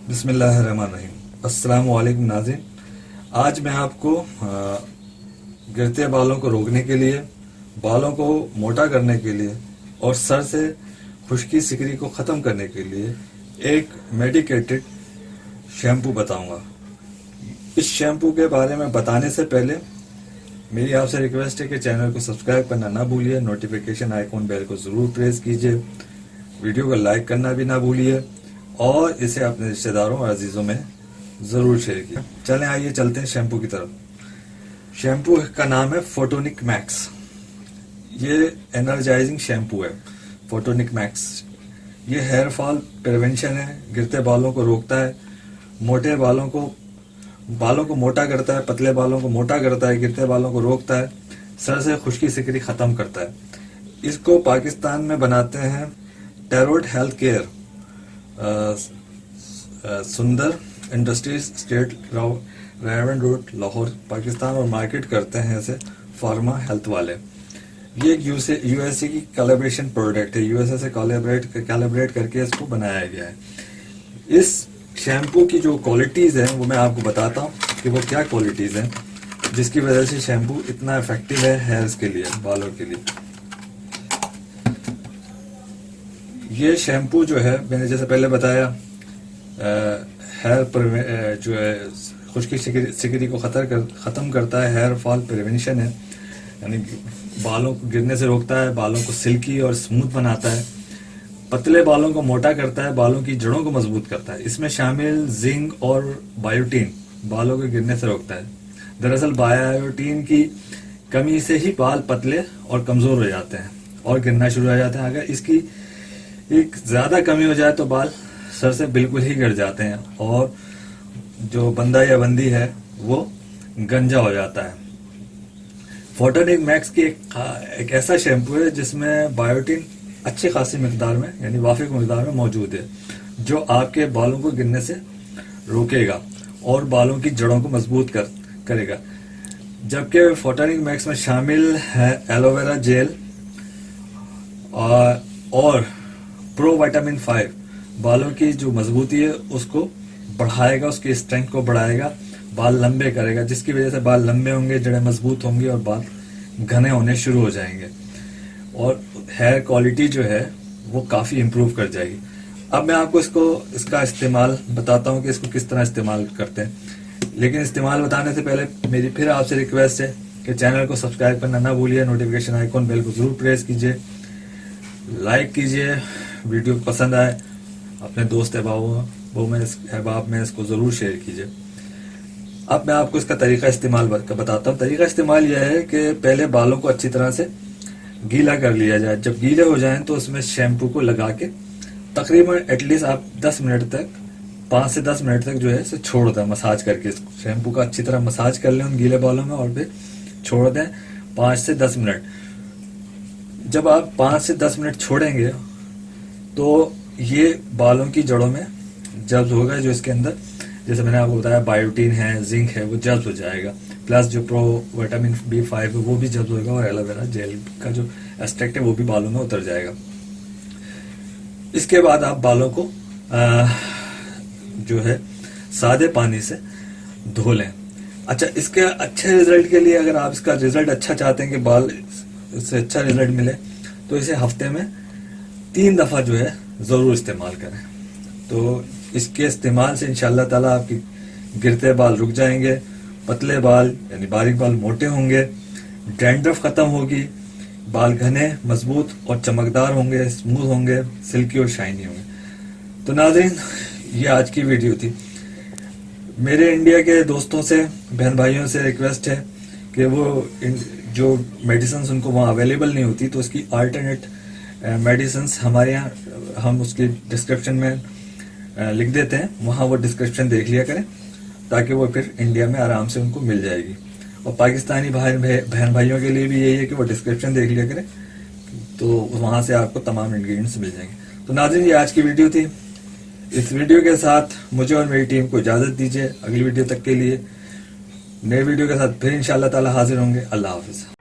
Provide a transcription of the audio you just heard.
बिस्मिल्लाहिर्रहमानिर्रहीम। अस्सलाम वालेकुम नाज़रीन। आज मैं आपको गिरते बालों को रोकने के लिए, बालों को मोटा करने के लिए और सर से खुश्की सिकरी को ख़त्म करने के लिए एक मेडिकेटेड शैम्पू बताऊंगा। इस शैम्पू के बारे में बताने से पहले मेरी आपसे रिक्वेस्ट है कि चैनल को सब्सक्राइब करना ना भूलिए, नोटिफिकेशन आइकॉन बेल को ज़रूर प्रेस कीजिए, वीडियो को लाइक करना भी ना भूलिए और इसे अपने रिश्तेदारों और अजीजों में ज़रूर शेयर कीजिए। चलें आइए चलते हैं शैम्पू की तरफ। शैम्पू का नाम है फोटोनिक मैक्स। ये एनर्जाइजिंग शैम्पू है फोटोनिक मैक्स। ये हेयर फॉल प्रिवेंशन है, गिरते बालों को रोकता है, मोटे बालों को मोटा करता है, पतले बालों को मोटा करता है, गिरते बालों को रोकता है, सर से खुश्की सिकरी ख़त्म करता है। इसको पाकिस्तान में बनाते हैं टेरोड हेल्थ केयर, सुंदर इंडस्ट्रीज, स्टेट रेवन रोड, लाहौर, पाकिस्तान, और मार्केट करते हैं इसे फार्मा हेल्थ वाले। ये एक यूएसए की कोलैबोरेशन प्रोडक्ट है, यूएसए से कोलैबोरेट करके इसको बनाया गया है। इस शैम्पू की जो क्वालिटीज़ हैं वो मैं आपको बताता हूँ कि वो क्या क्वालिटीज़ हैं जिसकी वजह से शैम्पू इतना इफेक्टिव है हेयर्स के लिए, बालों के लिए। ये शैम्पू जो है, मैंने जैसे पहले बताया, हेयर पर जो है खुश्की सिकरी को ख़त्म करता है, हेयर फॉल प्रिवेंशन है, यानी बालों को गिरने से रोकता है, बालों को सिल्की और स्मूथ बनाता है, पतले बालों को मोटा करता है, बालों की जड़ों को मजबूत करता है। इसमें शामिल जिंक और बायोटीन बालों को गिरने से रोकता है। दरअसल बायोटीन की कमी से ही बाल पतले और कमज़ोर हो जाते हैं और गिरना शुरू हो जाते हैं। अगर इसकी एक ज़्यादा कमी हो जाए तो बाल सर से बिल्कुल ही गिर जाते हैं और जो बंदा या बंदी है वो गंजा हो जाता है। फोटोनिक मैक्स की एक ऐसा शैम्पू है जिसमें बायोटीन अच्छी खासी मिकदार में, यानी वाफिक मिकदार में मौजूद है, जो आपके बालों को गिरने से रोकेगा और बालों की जड़ों को मजबूत करेगा। जबकि फोटोनिक मैक्स में शामिल है एलोवेरा जेल और प्रो विटामिन 5 बालों की जो मजबूती है उसको बढ़ाएगा, उसकी स्ट्रेंथ को बढ़ाएगा, बाल लंबे करेगा, जिसकी वजह से बाल लंबे होंगे, जड़ें मजबूत होंगी और बाल घने होने शुरू हो जाएंगे और हेयर क्वालिटी जो है वो काफ़ी इम्प्रूव कर जाएगी। अब मैं आपको इसका इस्तेमाल बताता हूँ कि इसको किस तरह इस्तेमाल करते हैं, लेकिन इस्तेमाल बताने से पहले मेरी फिर आपसे रिक्वेस्ट है कि चैनल को सब्सक्राइब करना ना भूलिए, नोटिफिकेशन आइकॉन बेल को ज़रूर प्रेस कीजिए, लाइक कीजिए, वीडियो पसंद आए अपने दोस्त अहबाब में इसको ज़रूर शेयर कीजिए। अब मैं आपको इसका तरीका इस्तेमाल बताता हूँ। तरीका इस्तेमाल यह है कि पहले बालों को अच्छी तरह से गीला कर लिया जाए। जब गीले हो जाएं तो उसमें शैम्पू को लगा के तकरीबन एटलीस्ट आप 10 मिनट तक, 5 से 10 मिनट तक जो है इसे छोड़ दें, मसाज करके शैम्पू का अच्छी तरह मसाज कर लें उन गीले बालों में और फिर छोड़ दें 5 से 10 मिनट। जब आप 5 से 10 मिनट छोड़ेंगे तो ये बालों की जड़ों में जब्स होगा, जो इसके अंदर जैसे मैंने आपको बताया बायोटीन है, जिंक है, वो जब्स हो जाएगा, प्लस जो प्रो विटामिन B5 है वो भी जब्स होगा और एलोवेरा जेल का जो एक्सट्रैक्ट है वो भी बालों में उतर जाएगा। इसके बाद आप बालों को जो है सादे पानी से धो लें। अच्छा, इसके अच्छे रिजल्ट के लिए, अगर आप इसका रिजल्ट अच्छा चाहते हैं कि बाल से अच्छा रिजल्ट मिले, तो इसे हफ्ते में 3 दफ़ा जो है ज़रूर इस्तेमाल करें। तो इसके इस्तेमाल से इंशाअल्लाह ताला आपकी गिरते बाल रुक जाएंगे, पतले बाल यानी बारीक बाल मोटे होंगे, डैंड्रफ ख़त्म होगी, बाल घने, मजबूत और चमकदार होंगे, स्मूथ होंगे, सिल्की और शाइनी होंगे। तो नाज़रीन, ये आज की वीडियो थी। मेरे इंडिया के दोस्तों से, बहन भाइयों से रिक्वेस्ट है कि वो जो मेडिसिन उनको वहाँ अवेलेबल नहीं होती तो उसकी अल्टरनेट मेडिसिन हमारे यहाँ हम उसकी डिस्क्रिप्शन में लिख देते हैं, वहाँ वो डिस्क्रिप्शन देख लिया करें ताकि वो फिर इंडिया में आराम से उनको मिल जाएगी। और पाकिस्तानी बहन भाइयों के लिए भी यही है कि वो डिस्क्रिप्शन देख लिया करें, तो वहाँ से आपको तमाम इंग्रेडिएंट्स मिल जाएंगे। तो नाज़रीन, ये आज की वीडियो थी। इस वीडियो के साथ मुझे और मेरी टीम को इजाज़त दीजिए। अगली वीडियो तक के लिए नए वीडियो के साथ फिर इंशाअल्लाह ताला हाजिर होंगे। अल्लाह हाफिज़।